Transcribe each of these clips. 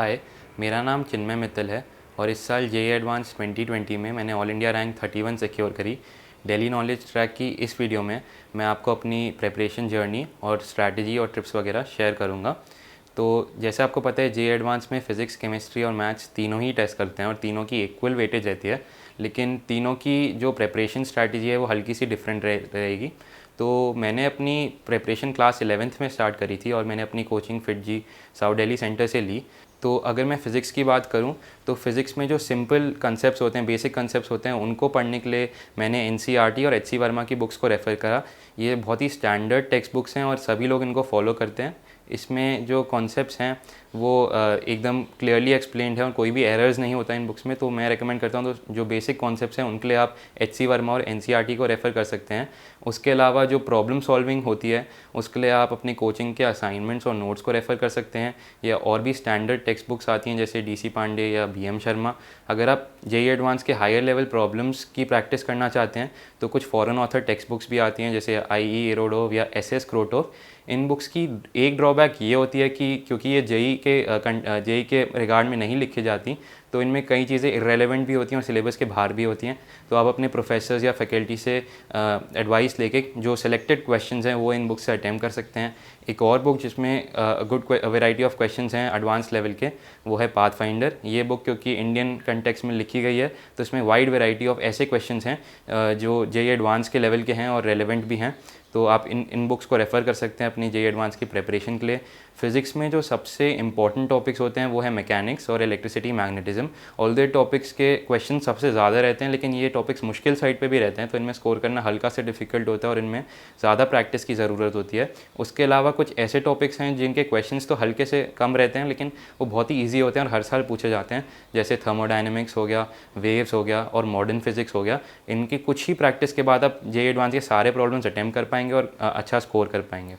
हाय, मेरा नाम चिन्मय मित्तल है और इस साल जेईई एडवांस 2020 में मैंने ऑल इंडिया रैंक 31 सिक्योर करी। डेली नॉलेज ट्रैक की इस वीडियो में मैं आपको अपनी प्रिपरेशन जर्नी और स्ट्रैटेजी और टिप्स वगैरह शेयर करूँगा। तो जैसे आपको पता है, जेईई एडवांस में फ़िज़िक्स, केमिस्ट्री और मैथ्स तीनों ही टेस्ट करते हैं और तीनों की इक्वल वेटेज रहती है, लेकिन तीनों की जो प्रिपरेशन स्ट्रैटेजी है वो हल्की सी डिफरेंट रहेगी। तो मैंने अपनी प्रिपरेशन क्लास 11th में स्टार्ट करी थी और मैंने अपनी coaching FIITJEE south Delhi centre से ली। तो अगर मैं फ़िज़िक्स की बात करूं तो फ़िज़िक्स में जो सिंपल कंसेप्ट्स होते हैं, बेसिक कंसेप्ट्स होते हैं, उनको पढ़ने के लिए मैंने NCERT और HC वर्मा की बुक्स को रेफ़र करा। ये बहुत ही स्टैंडर्ड टेक्स्ट बुक्स हैं और सभी लोग इनको फॉलो करते हैं। इसमें जो कॉन्सेप्ट्स हैं वो एकदम क्लियरली एक्सप्लेन्ड है और कोई भी एरर्स नहीं होता इन बुक्स में। तो मैं रेकमेंड करता हूँ, तो जो बेसिक कॉन्सेप्ट्स हैं उनके लिए आप HC वर्मा और NCERT को रेफ़र कर सकते हैं। उसके अलावा जो प्रॉब्लम सॉल्विंग होती है उसके लिए आप अपनी कोचिंग के असाइनमेंट्स और नोट्स को रेफ़र कर सकते हैं, या और भी स्टैंडर्ड टेक्स्ट बुक्स आती हैं जैसे DC पांडे या BM शर्मा। अगर आप जेईई एडवांस के हायर लेवल प्रॉब्लम्स की प्रैक्टिस करना चाहते हैं तो कुछ फॉरेन ऑथर टेक्स्ट बुक्स भी आती हैं जैसे IE एरोडोव या SS क्रोटोव। इन बुक्स की एक ड्रॉबैक ये होती है कि क्योंकि ये जेईई के रिगार्ड में नहीं लिखी जाती, तो इनमें कई चीज़ें इररेलेवेंट भी होती हैं और सिलेबस के बाहर भी होती हैं। तो आप अपने प्रोफेसर्स या फैकल्टी से एडवाइस लेके जो सिलेक्टेड क्वेश्चंस हैं वो इन बुक से अटेम्प्ट कर सकते हैं। एक और बुक जिसमें गुड वैरायटी ऑफ क्वेश्चंस हैं एडवांस लेवल के, वो है पाथफाइंडर। ये बुक क्योंकि इंडियन कंटेक्स्ट में लिखी गई है तो इसमें वाइड वैरायटी ऑफ ऐसे क्वेश्चंस हैं जो जेईई एडवांस के लेवल के हैं और रेलेवेंट भी हैं। तो आप इन बुक्स को रेफ़र कर सकते हैं अपनी जेईई एडवांस की प्रिपरेशन के लिए। फ़िज़िक्स में जो सबसे इंपॉर्टेंट टॉपिक्स होते हैं वो है मैकेनिक्स और इलेक्ट्रिसिटी, मैग्नेटिज्म। ऑल्दो टॉपिक्स के क्वेश्चन सबसे ज़्यादा रहते हैं, लेकिन ये टॉपिक्स मुश्किल साइड पे भी रहते हैं, तो इनमें स्कोर करना हल्का से डिफ़िकल्ट होता है और इनमें ज़्यादा प्रैक्टिस की ज़रूरत होती है। उसके अलावा कुछ ऐसे टॉपिक्स हैं जिनके क्वेश्चंस तो हल्के से कम रहते हैं लेकिन वो बहुत ही ईजी होते हैं और हर साल पूछे जाते हैं, जैसे थर्मोडायनेमिक्स हो गया, वेव्स हो गया और मॉडर्न फिज़िक्स हो गया। इनकी कुछ ही प्रैक्टिस के बाद आप जेईई एडवांस के सारे प्रॉब्लम्स अटेम्प्ट कर पाएंगे और अच्छा स्कोर कर पाएंगे।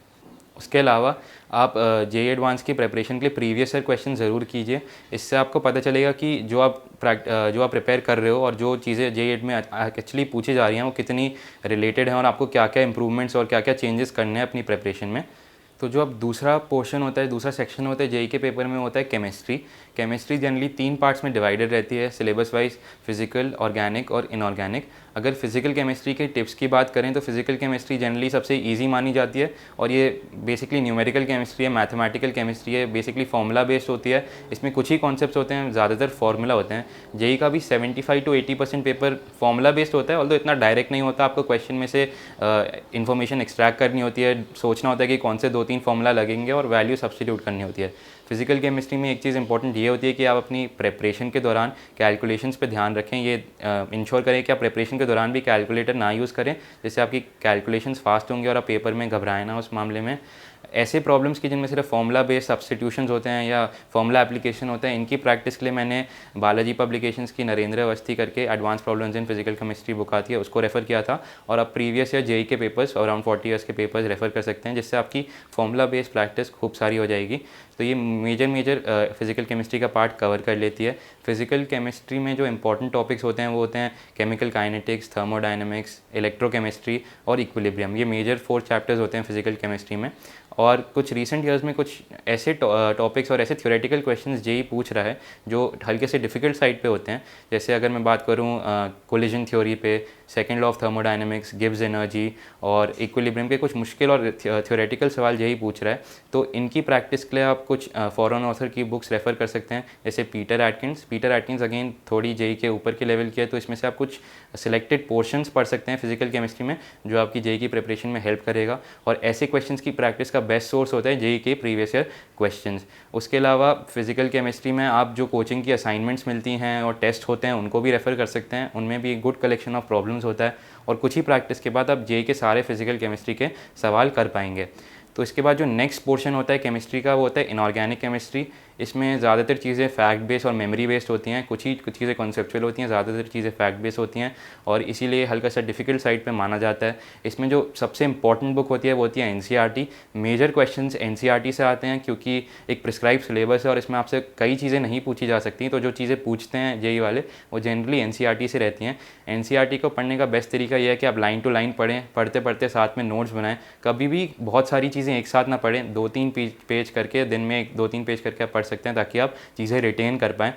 उसके अलावा आप जेईई एडवांस की प्रिपरेशन के लिए प्रीवियस ईयर क्वेश्चन ज़रूर कीजिए। इससे आपको पता चलेगा कि जो आप प्रिपेयर कर रहे हो और जो चीज़ें जेईई में एक्चुअली पूछी जा रही हैं वो कितनी रिलेटेड हैं और आपको क्या क्या इंप्रूवमेंट्स और क्या क्या चेंजेस करने हैं अपनी प्रिपरेशन में। तो जो अब दूसरा पोर्शन होता है, दूसरा सेक्शन होता है जेईई के पेपर में, होता है केमिस्ट्री। केमिस्ट्री जनरली 3 पार्ट्स में डिवाइडेड रहती है सिलेबस वाइज: फिजिकल, ऑर्गेनिक और इनऑर्गेनिक। अगर फिजिकल केमिस्ट्री के टिप्स की बात करें तो फिजिकल केमिस्ट्री जनरली सबसे इजी मानी जाती है और ये बेसिकली न्यूमेरिकल केमिस्ट्री है, मैथमेटिकल केमिस्ट्री है, बेसिकली फार्मूला बेस्ड होती है। इसमें कुछ ही कॉन्सेप्ट्स होते हैं, ज़्यादातर फार्मूला होते हैं। जेईई का भी 75 to 80% पेपर फार्मूला बेस्ड होता है, ऑल्दो इतना डायरेक्ट नहीं होता। आपको क्वेश्चन में से इन्फॉर्मेशन एक्सट्रैक्ट करनी होती है, सोचना होता है कि कौन से 2-3 फार्मूला लगेंगे और वैल्यू सब्स्टिट्यूट करनी होती है। फिजिकल केमिस्ट्री में एक चीज़ इंपॉर्टेंट ये होती है कि आप अपनी प्रिपरेशन के दौरान कैलकुलेशंस पे ध्यान रखें। ये इंश्योर करें कि आप प्रिपरेशन के दौरान भी कैलकुलेटर ना यूज़ करें, जिससे आपकी कैलकुलेशंस फास्ट होंगे और आप पेपर में घबराएं ना उस मामले में। ऐसे प्रॉब्लम्स की जिनमें सिर्फ फॉर्मूला बेस्ड सब्स्टिट्यूशंस होते हैं या फॉर्मूला एप्लीकेशन होता है, इनकी प्रैक्टिस के लिए मैंने बालाजी पब्लिकेशंस की नरेंद्र अवस्थी करके advance problems in physical chemistry book आती है, उसको रेफ़र किया था। और अब प्रीवियस ईयर जेईई के पेपर्स, अराउंड 40 ईयर्स के पेपर्स रेफ़र कर सकते हैं, जिससे आपकी फॉर्मूला बेस्ड प्रैक्टिस खूब सारी हो जाएगी। तो ये मेजर फिजिकल केमिस्ट्री का पार्ट कवर कर लेती है। फिजिकल केमिस्ट्री में जो इंपॉर्टेंट टॉपिक्स होते हैं वो होते हैं केमिकल काइनेटिक्स, थर्मोडायनेमिक्स, इलेक्ट्रोकेमिस्ट्री और इक्विलिब्रियम। ये मेजर 4 चैप्टर्स होते हैं फिजिकल केमिस्ट्री में। और कुछ रीसेंट ईयर्स में कुछ ऐसे टॉपिक्स और ऐसे थ्योरेटिकल क्वेश्चंस जेईई पूछ रहा है जो हल्के से डिफ़िकल्ट साइड पे होते हैं। जैसे अगर मैं बात करूँ कोलिजन थ्योरी पे, second law of thermodynamics, Gibbs energy और इक्विलिब्रियम के कुछ मुश्किल और थ्योरेटिकल सवाल जेईई पूछ रहा है। तो इनकी प्रैक्टिस के लिए आप कुछ फॉरेन ऑथर की बुक्स रेफ़र कर सकते हैं, जैसे पीटर एटकिंस अगेन थोड़ी जेईई के ऊपर के लेवल की है, तो इसमें से आप कुछ सिलेक्टेड पोर्शंस पढ़ सकते हैं फिजिकल केमिस्ट्री में, जो आपकी जेईई की प्रिपरेशन में हेल्प करेगा। और ऐसे क्वेश्चंस की प्रैक्टिस का बेस्ट सोर्स होता है जेईई के प्रीवियस ईयर क्वेश्चंस। उसके अलावा फिजिकल केमिस्ट्री में आप जो कोचिंग की असाइनमेंट्स मिलती हैं और टेस्ट होते हैं उनको भी रेफ़र कर सकते हैं, उनमें भी गुड कलेक्शन ऑफ प्रॉब्लम्स होता है और कुछ ही प्रैक्टिस के बाद आप जेईई के सारे फिजिकल केमिस्ट्री के सवाल कर पाएंगे। तो इसके बाद जो नेक्स्ट पोर्शन होता है केमिस्ट्री का वो होता है इनऑर्गेनिक केमिस्ट्री। इसमें ज़्यादातर चीज़ें फैक्ट बेस्ड और मेमोरी बेस्ड होती हैं, कुछ चीज़ें कॉन्सेप्चुअल होती हैं, ज़्यादातर चीज़ें फैक्ट बेस्ड होती हैं और इसीलिए हल्का सा डिफ़िकल्ट साइड पे माना जाता है। इसमें जो सबसे इंपॉर्टेंट बुक होती है वो होती है NCERT। मेजर क्वेश्चंस NCERT से आते हैं क्योंकि एक प्रिस्क्राइब सिलेबस है और इसमें आपसे कई चीज़ें नहीं पूछी जा सकती, तो जो चीज़ें पूछते हैं जेईई वाले वो जनरली NCERT से रहती हैं। NCERT को पढ़ने का बेस्ट तरीका यह है कि आप लाइन टू लाइन पढ़ें, पढ़ते पढ़ते साथ में नोट्स बनाएं। कभी भी बहुत सारी चीज़ें एक साथ ना पढ़ें, 2-3 पेज करके दिन में 2-3 पेज करके आप पढ़ सकते हैं ताकि आप चीज़ें रिटेन कर पाएँ।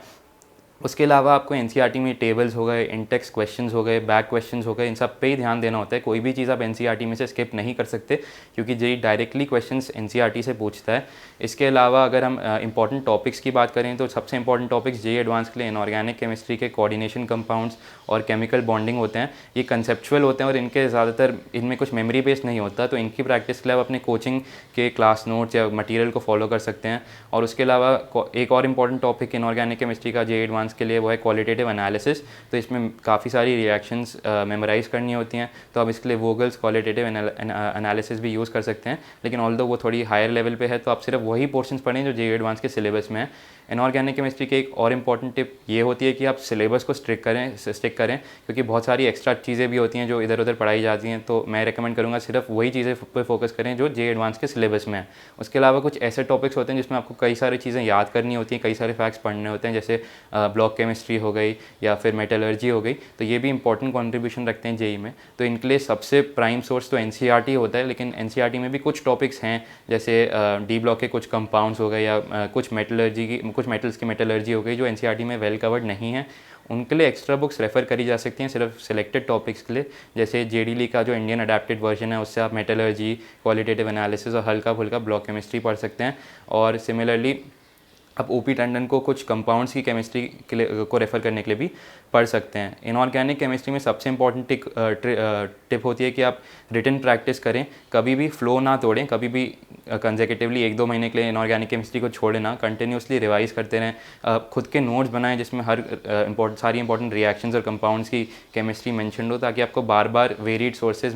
उसके अलावा आपको एनसीईआरटी में टेबल्स हो गए, इन टेक्स्ट क्वेश्चंस हो गए, बैक क्वेश्चंस हो गए, इन सब पे ही ध्यान देना होता है। कोई भी चीज़ आप एनसीईआरटी में से स्किप नहीं कर सकते क्योंकि जेईई डायरेक्टली क्वेश्चंस एनसीईआरटी से पूछता है। इसके अलावा अगर हम इंपॉर्टेंट टॉपिक्स की बात करें तो सबसे इंपॉर्टेंट टॉपिक्स जेईई एडवांस के लिए इनऑर्गेनिक केमिस्ट्री के कोऑर्डिनेशन कंपाउंड्स और केमिकल बॉन्डिंग होते हैं। ये कंसेप्चुअल होते हैं और इनके ज़्यादातर इनमें कुछ मेमोरी बेस्ड नहीं होता, तो इनकी प्रैक्टिस के लिए आप अपने कोचिंग के क्लास नोट्स या मटीरियल को फॉलो कर सकते हैं। और उसके अलावा एक और इम्पॉर्टेंट टॉपिक इनऑर्गेनिक केमिस्ट्री का जेईई एडवांस के लिए वो है क्वालिटेटिव एनालिसिस। तो इसमें काफ़ी सारी रिएक्शंस मेमोराइज़ करनी होती हैं, तो आप इसके लिए वोगल्स क्वालिटेटिव एनालिसिस भी यूज़ कर सकते हैं। लेकिन ऑल्दो वो थोड़ी हायर लेवल पे है, तो आप सिर्फ वही पोर्शंस पढ़ें जो जेईई एडवांस के सिलेबस में है। इनऑर्गेनिक केमिस्ट्री की एक और इम्पॉर्टेंट टिप ये होती है कि आप सिलेबस को स्टिक करें क्योंकि बहुत सारी एक्स्ट्रा चीज़ें भी होती हैं जो इधर उधर पढ़ाई जाती हैं। तो मैं रेकमेंड करूँगा सिर्फ वही चीज़ें पर फोकस करें जो जेईई एडवांस के सिलेबस में है। उसके अलावा कुछ ऐसे टॉपिक्स होते हैं जिसमें आपको कई सारी चीज़ें याद करनी होती हैं, कई सारे फैक्ट्स पढ़ने होते हैं, जैसे ब्लॉक केमिस्ट्री हो गई या फिर मेटलर्जी हो गई। तो ये भी इंपॉर्टेंट कॉन्ट्रीब्यूशन रखते हैं जेईई में। तो इनके लिए सबसे प्राइम सोर्स तो एनसीईआरटी होता है, लेकिन एनसीईआरटी में भी कुछ टॉपिक्स हैं जैसे डी ब्लॉक के कुछ कंपाउंड्स हो गए या कुछ मेटल्स की मेटलर्जी हो गई जो एनसीईआरटी में वेल कवर्ड नहीं है। उनके लिए एक्स्ट्रा बुक्स रेफ़र करी जा सकती हैं सिर्फ सिलेक्टेड टॉपिक्स के लिए। जैसे जेडी ली का जो इंडियन अडेप्टेड वर्जन है उससे आप मेटलर्जी, क्वालिटेटिव एनालिसिस और हल्का फुल्का ब्लॉक केमिस्ट्री पढ़ सकते हैं। और सिमिलरली आप ओपी टंडन को कुछ कंपाउंड्स की केमिस्ट्री के लिए को रेफ़र करने के लिए भी पढ़ सकते हैं। इनऑर्गेनिक केमिस्ट्री में सबसे इंपॉर्टेंट टिप होती है कि आप रिटन प्रैक्टिस करें, कभी भी फ्लो ना तोड़ें, कभी भी कंसेक्यूटिवली 1-2 महीने के लिए इनऑर्गेनिक केमिस्ट्री को छोड़े ना, कंटिन्यूसली रिवाइज करते रहें। खुद के नोट्स बनाएं जिसमें हर सारी इंपॉर्टेंट रिएक्शंस और कंपाउंड्स की केमिस्ट्री मेंशन हो ताकि आपको बार बार वेरीड सोर्सेज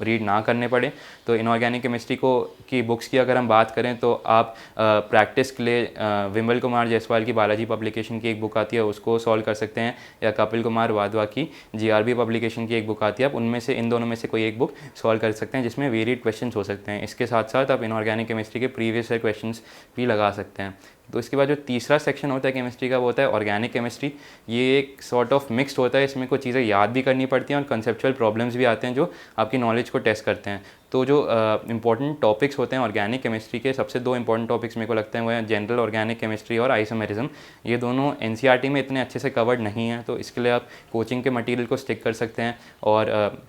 रीड ना करने पड़े। तो इनऑर्गेनिक केमिस्ट्री की बुक्स की अगर हम बात करें तो आप प्रैक्टिस के लिए विमल कुमार जायसवाल की बालाजी पब्लिकेशन की एक बुक आती है उसको सॉल्व कर सकते हैं, या कपिल कुमार वाधवा की जीआरबी पब्लिकेशन की एक बुक आती है, आप उनमें से इन दोनों में से कोई एक बुक सॉल्व कर सकते हैं जिसमें वेरिड क्वेश्चंस हो सकते हैं। इसके साथ साथ आप इनऑर्गेनिक केमिस्ट्री के प्रीवियस ईयर क्वेश्चंस भी लगा सकते हैं। तो इसके बाद जो तीसरा सेक्शन होता है केमिस्ट्री का वो होता है ऑर्गेनिक केमिस्ट्री। ये एक सॉर्ट ऑफ मिक्स्ड होता है, इसमें कुछ चीज़ें याद भी करनी पड़ती हैं और कंसेप्चुअल प्रॉब्लम्स भी आते हैं जो आपकी नॉलेज को टेस्ट करते हैं। तो जो इंपॉर्टेंट टॉपिक्स होते हैं ऑर्गेनिक केमिस्ट्री के, सबसे 2 इंपॉर्टेंट टॉपिक्स मेरे को लगते हैं वो है जनरल ऑर्गेनिक केमिस्ट्री और आइसोमेरिज्म। ये दोनों एनसीईआरटी में इतने अच्छे से कवर्ड नहीं है, तो इसके लिए आप कोचिंग के मटेरियल को स्टिक कर सकते हैं और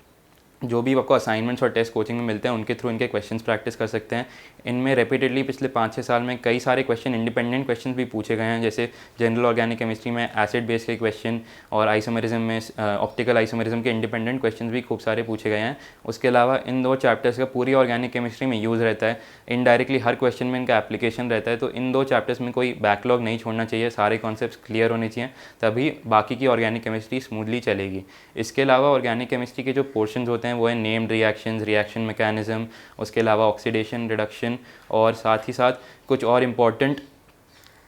जो भी आपको असाइनमेंट्स और टेस्ट कोचिंग में मिलते हैं उनके थ्रू इनके क्वेश्चंस प्रैक्टिस कर सकते हैं। इनमें रिपीटेडली पिछले 5-6 साल में कई सारे क्वेश्चन इंडिपेंडेंट क्वेश्चन भी पूछे गए हैं, जैसे जनरल ऑर्गेनिक केमिस्ट्री में एसिड बेस के क्वेश्चन और आइसोमेरिज्म में ऑप्टिकल आइसोमेरिज्म के इंडिपेंडेंट क्वेश्चन भी खूब सारे पूछे गए हैं। उसके अलावा इन 2 चैप्टर्स का पूरी ऑर्गेनिक केमिस्ट्री में यूज़ रहता है, इनडायरेक्टली हर क्वेश्चन में इनका एप्लीकेशन रहता है। तो इन 2 चैप्टर्स में कोई बैकलॉग नहीं छोड़ना चाहिए, सारे कॉन्सेप्ट्स क्लियर होने चाहिए, तभी बाकी की ऑर्गेनिक केमिस्ट्री स्मूथली चलेगी। इसके अलावा ऑर्गेनिक केमिस्ट्री के जो पोर्शंस होते हैं वो है नेम्ड रिएक्शन मैकेनिज्म, उसके अलावा ऑक्सीडेशन, रिडक्शन और साथ ही साथ कुछ और इम्पॉर्टेंट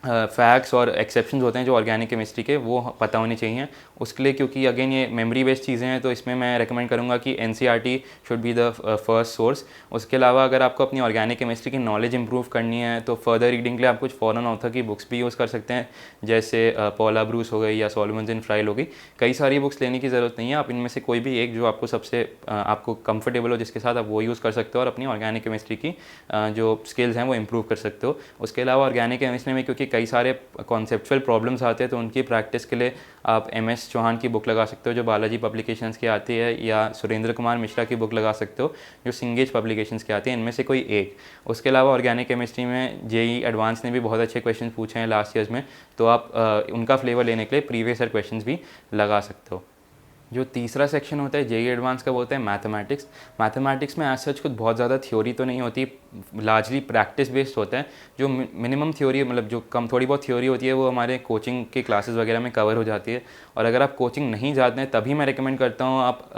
फैक्ट्स और एक्सेप्शंस होते हैं जो ऑर्गेनिक केमिस्ट्री के, वो पता होने चाहिए उसके लिए। क्योंकि अगेन ये मेमोरी बेस्ड चीज़ें हैं तो इसमें मैं रेकमेंड करूँगा कि NCERT should be the first source. उसके अलावा अगर आपको अपनी ऑर्गेनिक केमिस्ट्री की नॉलेज इंप्रूव करनी है तो फर्दर रीडिंग के लिए आप कुछ फॉरेन ऑथर की बुक्स भी यूज़ कर सकते हैं, जैसे पॉला ब्रूस हो गई या सॉलोमन्स एंड फ्राइल हो गई। कई सारी बुक्स लेने की ज़रूरत नहीं है, आप इनमें से कोई भी एक जो आपको सबसे आपको कंफर्टेबल हो जिसके साथ आप वो यूज़ कर सकते हो और अपनी ऑर्गेनिक केमिस्ट्री की जो स्किल्स हैं वो इंप्रूव कर सकते हो। उसके अलावा ऑर्गेनिक केमिस्ट्री में क्योंकि कई सारे कॉन्सेप्चुअल प्रॉब्लम्स आते हैं तो उनकी प्रैक्टिस के लिए आप एमएस चौहान की बुक लगा सकते हो जो बालाजी पब्लिकेशंस की आती है, या सुरेंद्र कुमार मिश्रा की बुक लगा सकते हो जो सिंगेज पब्लिकेशंस की आती है, इनमें से कोई एक। उसके अलावा ऑर्गेनिक केमिस्ट्री में जेईई एडवांस ने भी बहुत अच्छे क्वेश्चन पूछे हैं लास्ट ईयर्स में, तो आप उनका फ्लेवर लेने के लिए प्रीवियस ईयर क्वेश्चन भी लगा सकते हो। जो तीसरा सेक्शन होता है जेईई एडवांस का वो होता है मैथमेटिक्स। मैथमेटिक्स में एज सच कुछ बहुत ज़्यादा थ्योरी तो नहीं होती, लार्जली प्रैक्टिस बेस्ड होता है। जो मिनिमम थ्योरी मतलब जो कम थोड़ी बहुत थ्योरी होती है वो हमारे कोचिंग के क्लासेस वगैरह में कवर हो जाती है। और अगर आप कोचिंग नहीं जाते हैं तभी मैं रिकमेंड करता हूँ आप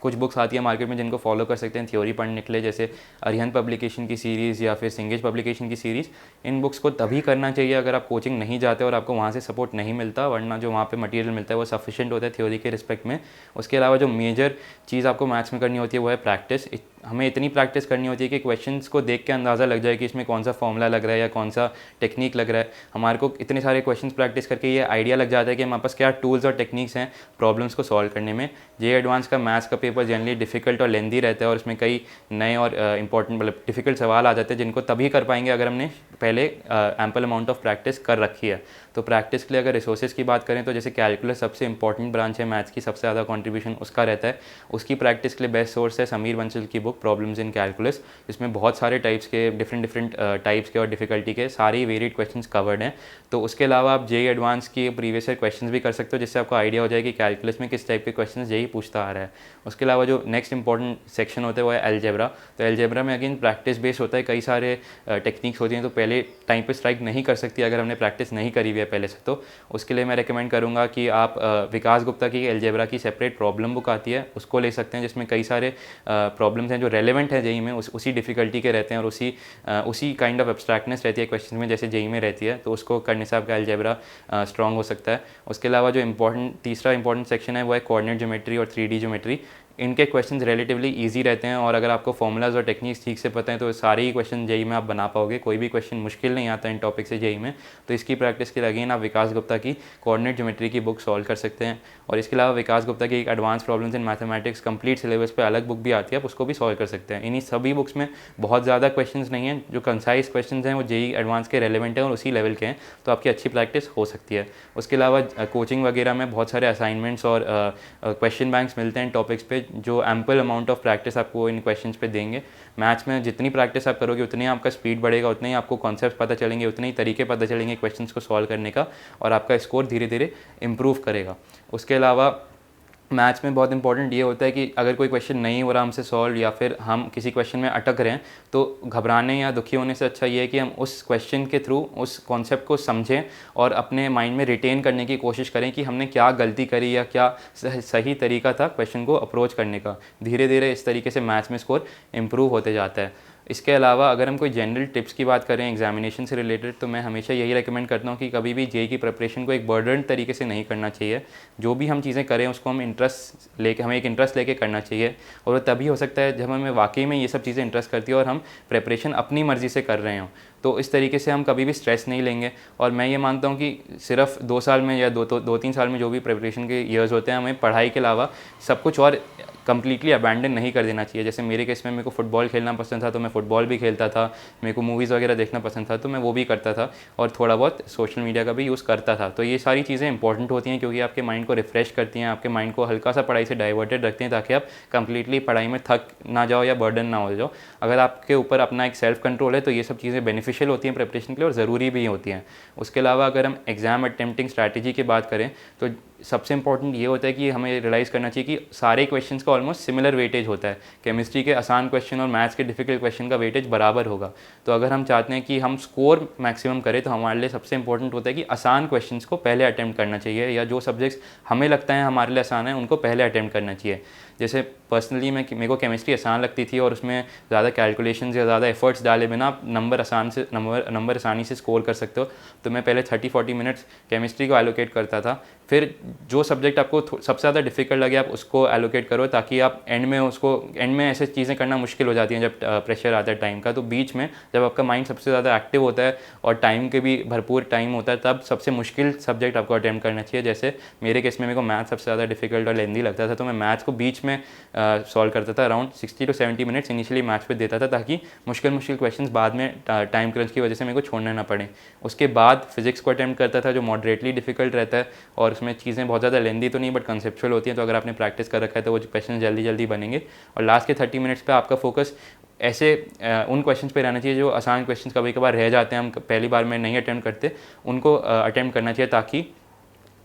कुछ बुक्स आती है मार्केट में जिनको फॉलो कर सकते हैं थ्योरी पढ़ने के लिए, जैसे अरिहंत पब्लिकेशन की सीरीज़ या फिर सिंगेज पब्लिकेशन की सीरीज़। इन बुक्स को तभी करना चाहिए अगर आप कोचिंग नहीं जाते और आपको वहाँ से सपोर्ट नहीं मिलता, वरना जो वहाँ पे मटेरियल मिलता है वो सफिशिएंट होता है थ्योरी के रिस्पेक्ट में। उसके अलावा जो मेजर चीज़ आपको मैथ्स में करनी होती है वो है प्रैक्टिस। हमें इतनी प्रैक्टिस करनी होती है कि क्वेश्चंस को देख के अंदाज़ा लग जाए कि इसमें कौन सा फॉर्मूला लग रहा है या कौन सा टेक्निक लग रहा है। हमारे को इतने सारे क्वेश्चंस प्रैक्टिस करके ये आइडिया लग जाता है कि हमारे पास क्या टूल्स और टेक्निक्स हैं प्रॉब्लम्स को सॉल्व करने में। जे एडवांस का मैथ्स का पेपर जनरली डिफिकल्ट और लेंदी रहता है और उसमें कई नए और इंपॉर्टेंट मतलब डिफिकल्ट सवाल आ जाते हैं जिनको तभी कर पाएंगे अगर हमने पहले एम्पल अमाउंट ऑफ प्रैक्टिस कर रखी है। तो प्रैक्टिस के लिए अगर रिसोर्सेज की बात करें तो जैसे कैलकुलस सबसे इंपॉर्टेंट ब्रांच है मैथ्स की, सबसे ज़्यादा कंट्रीब्यूशन उसका रहता है। उसकी प्रैक्टिस के लिए बेस्ट सोर्स है समीर बंसल की बुक प्रॉब्लम्स इन कैलकुलस। इसमें बहुत सारे टाइप्स के डिफरेंट टाइप्स के और डिफिकल्टी के सारे वेरिड क्वेश्चंस कवर्ड हैं। तो उसके अलावा आप जेई एडवांस की प्रीवियस ईयर क्वेश्चंस भी कर सकते हो जिससे आपको आइडिया हो जाए कि कैलकुलस में किस टाइप के क्वेश्चन जेई पूछता आ रहा है। उसके अलावा जो नेक्स्ट इंपॉर्टेंट सेक्शन होता है वो है अलजेब्रा। तो अलजेब्रा में अगेन प्रैक्टिस बेस्ड होता है, कई सारे टेक्निक्स होती हैं तो पहले टाइम पे स्ट्राइक नहीं कर सकती अगर हमने प्रैक्टिस नहीं करी हुई है पहले से। तो उसके लिए मैं रिकमेंड करूँगा कि आप विकास गुप्ता की अलजेब्रा की सेपरेट प्रॉब्लम बुक आती है उसको ले सकते हैं, जिसमें कई सारे प्रॉब्लम्स हैं जो रेलेवेंट है जेई में, उसी डिफिकल्टी के रहते हैं और उसी काइंड ऑफ एब्स्ट्रैक्टनेस रहती है क्वेश्चन में जैसे जेई में रहती है। तो उसको करने से आपका अलजेब्रा स्ट्रॉन्ग हो सकता है। उसके अलावा जो तीसरा इंपॉर्टेंट सेक्शन है वो है कोऑर्डिनेट ज्योमेट्री और 3D ज्योमेट्री। इनके क्वेश्चंस रिलेटिवली इजी रहते हैं और अगर आपको फॉर्मूलाज और टेक्निक्स ठीक से पता है तो सारे ही क्वेश्चन जेई में आप बना पाओगे। कोई भी क्वेश्चन मुश्किल नहीं आता इन टॉपिक से जेई में। तो इसकी प्रैक्टिस के लिए अगेन आप विकास गुप्ता की कोऑर्डिनेट ज्योमेट्री की बुक सॉल्व कर सकते हैं। और इसके अलावा विकास गुप्ता की एक advance problems in mathematics complete syllabus पे अलग बुक भी आती है, आप उसको भी सॉल्व कर सकते हैं। इन्हीं सभी बुक्स में बहुत ज़्यादा क्वेश्चन नहीं हैं, जो कंसाइज क्वेश्चन हैं वो जेई एडवांस के रेलिवेंट हैं और उसी लेवल के हैं, तो आपकी अच्छी प्रैक्टिस हो सकती है। उसके अलावा कोचिंग वगैरह में बहुत सारे असाइनमेंट्स और क्वेश्चन बैंक्स मिलते हैं टॉपिक्स पे जो एम्पल अमाउंट ऑफ प्रैक्टिस आपको इन क्वेश्चंस पे देंगे। मैथ्स में जितनी प्रैक्टिस आप करोगे उतनी आपका स्पीड बढ़ेगा, उतने ही आपको कॉन्सेप्ट पता चलेंगे, उतने ही तरीके पता चलेंगे क्वेश्चंस को सॉल्व करने का और आपका स्कोर धीरे धीरे इम्प्रूव करेगा। उसके अलावा मैथ्स में बहुत इंपॉर्टेंट ये होता है कि अगर कोई क्वेश्चन नहीं हो रहा हमसे सॉल्व या फिर हम किसी क्वेश्चन में अटक रहे हैं तो घबराने या दुखी होने से अच्छा ये है कि हम उस क्वेश्चन के थ्रू उस कॉन्सेप्ट को समझें और अपने माइंड में रिटेन करने की कोशिश करें कि हमने क्या गलती करी या क्या सही तरीका था क्वेश्चन को अप्रोच करने का। धीरे धीरे इस तरीके से मैथ्स में स्कोर इम्प्रूव होते जाता है। इसके अलावा अगर हम कोई जनरल टिप्स की बात करें एग्जामिनेशन से रिलेटेड तो मैं हमेशा यही रेकमेंड करता हूँ कि कभी भी जेई की प्रिपरेशन को एक बर्डन तरीके से नहीं करना चाहिए। जो भी हम चीज़ें करें उसको हमें एक इंटरेस्ट लेके करना चाहिए और वो तभी हो सकता है जब हमें वाकई में ये सब चीज़ें इंटरेस्ट करती है और हम प्रिपरेशन अपनी मर्ज़ी से कर रहे हों। तो इस तरीके से हम कभी भी स्ट्रेस नहीं लेंगे। और मैं ये मानता हूँ कि सिर्फ 2 साल में या 2-3 साल में जो भी प्रिपरेशन के ईयर्स होते हैं हमें पढ़ाई के अलावा सब कुछ और कंप्लीटली अबैंडन नहीं कर देना चाहिए। जैसे मेरे केस में मेरे को फुटबॉल खेलना पसंद था तो मैं फुटबॉल भी खेलता था, मेरे को मूवीज़ वगैरह देखना पसंद था तो मैं वो भी करता था और थोड़ा बहुत सोशल मीडिया का भी यूज़ करता था। तो ये सारी चीज़ें इंपॉर्टेंट होती हैं क्योंकि आपके माइंड को रिफ्रेश करती हैं, आपके माइंड को हल्का सा पढ़ाई से डाइवर्टेड रखते हैं ताकि आप कंप्लीटली पढ़ाई में थक ना जाओ या बर्डन ना हो जाओ। अगर आपके ऊपर अपना एक सेल्फ कंट्रोल है तो ये सब चीज़ें बेनिफिशियल होती हैं प्रिपरेशन के लिए और ज़रूरी भी होती हैं। उसके अलावा अगर हम एग्ज़ाम अटेम्प्टिंग स्ट्रैटेजी की बात करें तो सबसे इंपॉर्टेंट ये होता है कि हमें रियलाइज़ करना चाहिए कि सारे क्वेश्चंस का ऑलमोस्ट सिमिलर वेटेज होता है। केमिस्ट्री के आसान क्वेश्चन और मैथ्स के डिफिकल्ट क्वेश्चन का वेटेज बराबर होगा। तो अगर हम चाहते हैं कि हम स्कोर मैक्सिमम करें तो हमारे लिए सबसे इंपॉर्टेंट होता है कि आसान क्वेश्चंस को पहले अटैम्प्ट करना चाहिए या जो सब्जेक्ट्स हमें लगता है हमारे लिए आसान है उनको पहले अटैम्प्ट करना चाहिए। जैसे पर्सनली मेरे को केमिस्ट्री आसान लगती थी और उसमें ज़्यादा कैलकुलेशंस या ज़्यादा एफर्ट्स डाले बिना आप नंबर आसानी से स्कोर कर सकते हो। तो मैं पहले 30-40 मिनट्स केमिस्ट्री को एलोकेट करता था, फिर जो सब्जेक्ट आपको सबसे ज़्यादा डिफिकल्ट लगे आप उसको एलोकेट करो ताकि आप एंड में ऐसे चीज़ें करना मुश्किल हो जाती हैं जब प्रेशर आता है टाइम का। तो बीच में जब आपका माइंड सबसे ज़्यादा एक्टिव होता है और टाइम के भी भरपूर टाइम होता है तब सबसे मुश्किल सब्जेक्ट आपको अटैम्प्ट करना चाहिए। जैसे मेरे केस में मेरे को मैथ्स सबसे ज़्यादा डिफिकल्ट और लेंदी लगता था तो मैं मैथ्स को बीच में सॉल्व करता था। Around 60 to 70 minutes initially maths पे देता था ताकि मुश्किल क्वेश्चंस बाद में टाइम क्रंच की वजह से मेरे को छोड़ना ना पड़े। उसके बाद फिजिक्स को अटैम्प्ट करता था जो मॉडरेटली डिफिकल्ट रहता है और उसमें चीज़ें बहुत ज़्यादा लेंदी तो नहीं बट कंसेप्चुअल होती हैं। तो अगर आपने प्रैक्टिस कर रखा है तो वो क्वेश्चन जल्दी बनेंगे। और लास्ट के 30 मिनट्स पे आपका फोकस ऐसे उन क्वेश्चंस पे रहना चाहिए जो आसान क्वेश्चंस कभी कभार रह जाते हैं, हम पहली बार में नहीं अटैम्प्ट करते, उनको अटैम्प्ट करना चाहिए ताकि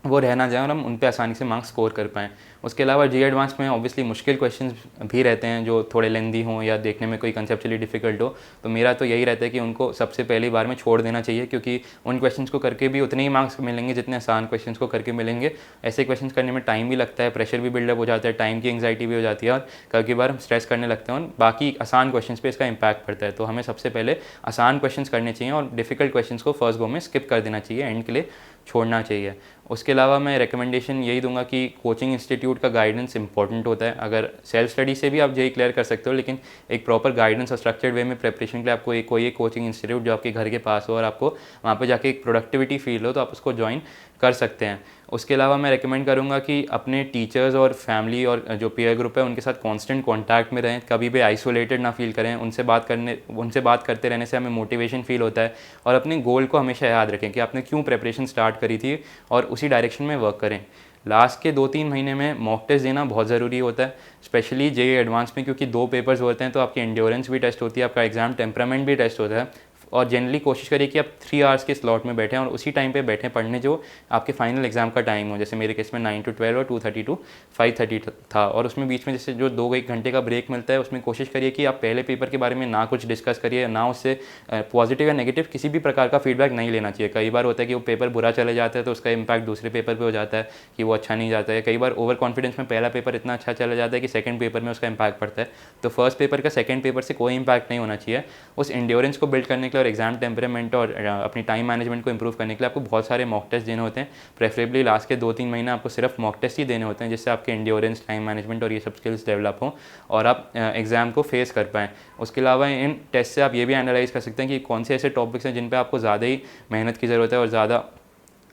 वो रह ना जाए और हम उन पे आसानी से मार्क्स स्कोर कर पाएँ। उसके अलावा जी एडवांस में ऑब्वियसली मुश्किल क्वेश्चंस भी रहते हैं जो थोड़े लेंदी हों या देखने में कोई कंसेप्चुअली डिफिकल्ट हो। तो मेरा तो यही रहता है कि उनको सबसे पहली बार में छोड़ देना चाहिए क्योंकि उन क्वेश्चंस को करके भी उतने ही मार्क्स मिलेंगे जितने आसान क्वेश्चंस को करके मिलेंगे। ऐसे क्वेश्चंस करने में टाइम भी लगता है, प्रेशर भी बिल्डअप हो जाता है, टाइम की एंग्जाइटी भी हो जाती है और कई बार हम स्ट्रेस करने लगते हैं और बाकी आसान क्वेश्चंस पे इसका इंपैक्ट पड़ता है। तो हमें सबसे पहले आसान क्वेश्चंस करने चाहिए और डिफिकल्ट क्वेश्चंस को फर्स्ट गो में स्किप कर देना चाहिए, एंड के लिए छोड़ना चाहिए। उसके अलावा मैं रिकमेंडेशन यही दूंगा कि कोचिंग इंस्टीट्यूट इंस्टीट्यूट का गाइडेंस इंपॉर्टेंट होता है। अगर सेल्फ स्टडी से भी आप जेई क्लियर कर सकते हो, लेकिन एक प्रॉपर गाइडेंस और स्ट्रक्चर्ड वे में प्रिपरेशन के लिए आपको कोई एक कोचिंग इंस्टीट्यूट जो आपके घर के पास हो और आपको वहाँ पे जाके एक प्रोडक्टिविटी फील हो तो आप उसको ज्वाइन कर सकते हैं। उसके अलावा मैं रेकमेंड करूँगा कि अपने टीचर्स और फैमिली और जो पीयर ग्रुप है उनके साथ कांस्टेंट कांटेक्ट में रहें, कभी भी आइसोलेटेड ना फील करें। उनसे बात करते रहने से हमें मोटिवेशन फील होता है। और अपने गोल को हमेशा याद रखें कि आपने क्यों प्रिपरेशन स्टार्ट करी थी और उसी डायरेक्शन में वर्क करें। लास्ट के 2-3 महीने में मॉक टेस्ट देना बहुत ज़रूरी होता है, स्पेशली जेईई एडवांस में, क्योंकि 2 पेपर्स होते हैं तो आपकी एंड्योरेंस भी टेस्ट होती है, आपका एग्जाम टेम्परामेंट भी टेस्ट होता है। और जनरली कोशिश करिए कि आप 3 आवर्स के स्लॉट में बैठें और उसी टाइम पे बैठें पढ़ने जो आपके फाइनल एग्जाम का टाइम हो। जैसे मेरे केस में 9 to 12 और 2:30 to 5:30 था। और उसमें बीच में जैसे जो 2-1 घंटे का ब्रेक मिलता है उसमें कोशिश करिए कि आप पहले पेपर के बारे में ना कुछ डिस्कस करिए, ना उससे पॉजिटिव या नेगेटिव किसी भी प्रकार का फीडबैक नहीं लेना चाहिए। कई बार होता है कि वो पेपर बुरा चले जाता है तो उसका इम्पैक्ट दूसरे पेपर पर हो जाता है कि वो अच्छा नहीं जाता है। कई बार ओवर कॉन्फिडेंस में पहला पेपर इतना अच्छा चला जाता है कि सेकंड पेपर में उसका इम्पैक्ट पड़ता है। तो फर्स्ट पेपर का सेकंड पेपर से कोई इम्पैक्ट नहीं होना चाहिए। उस एंड्योरेंस को बिल्ड करने के लिए और एग्जाम टेम्परामेंट और अपनी टाइम मैनेजमेंट को इंप्रूव करने के लिए आपको बहुत सारे मॉक टेस्ट देने होते हैं। प्रेफरेबली लास्ट के 2-3 महीने आपको सिर्फ मॉक टेस्ट ही देने होते हैं, जिससे आपके एंड्योरेंस, टाइम मैनेजमेंट और ये सब स्किल्स डेवलप हों और आप एग्जाम को फेस कर पाएँ। उसके अलावा इन टेस्ट से आप ये भी एनालाइज कर सकते हैं कि कौन से ऐसे टॉपिक्स हैं जिन पर आपको ज़्यादा ही मेहनत की ज़रूरत है और ज़्यादा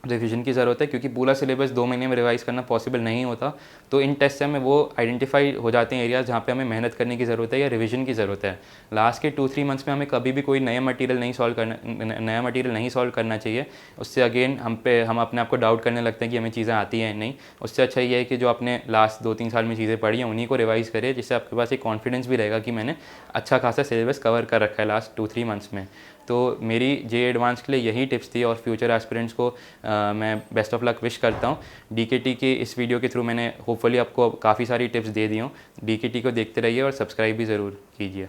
रिवीजन की ज़रूरत है, क्योंकि पूरा सिलेबस 2 महीने में रिवाइज़ करना पॉसिबल नहीं होता। तो इन टेस्ट से हमें वो आइडेंटिफाई हो जाते हैं एरियाज़ जहाँ पे हमें मेहनत करने की ज़रूरत है या रिवीजन की ज़रूरत है। लास्ट के 2-3 मंथ्स में हमें कभी भी कोई नया मटीरियल नहीं सॉल्व करना चाहिए। उससे अगेन हम अपने आप को डाउट करने लगते हैं कि हमें चीज़ें आती हैं नहीं। उससे अच्छा ये है कि जो आपने लास्ट 2-3 साल में चीज़ें पढ़ी हैं उन्हीं को रिवाइज़ करें, जिससे आपके पास एक कॉन्फिडेंस भी रहेगा कि मैंने अच्छा खासा सिलेबस कवर कर रखा है लास्ट 2-3 मंथ्स में। तो मेरी जेईई एडवांस के लिए यही टिप्स थी और फ्यूचर एस्पिरेंट्स को मैं बेस्ट ऑफ लक विश करता हूँ। डीकेटी के इस वीडियो के थ्रू मैंने होपफुली आपको काफ़ी सारी टिप्स दे दी हूँ। डीकेटी को देखते रहिए और सब्सक्राइब भी ज़रूर कीजिए।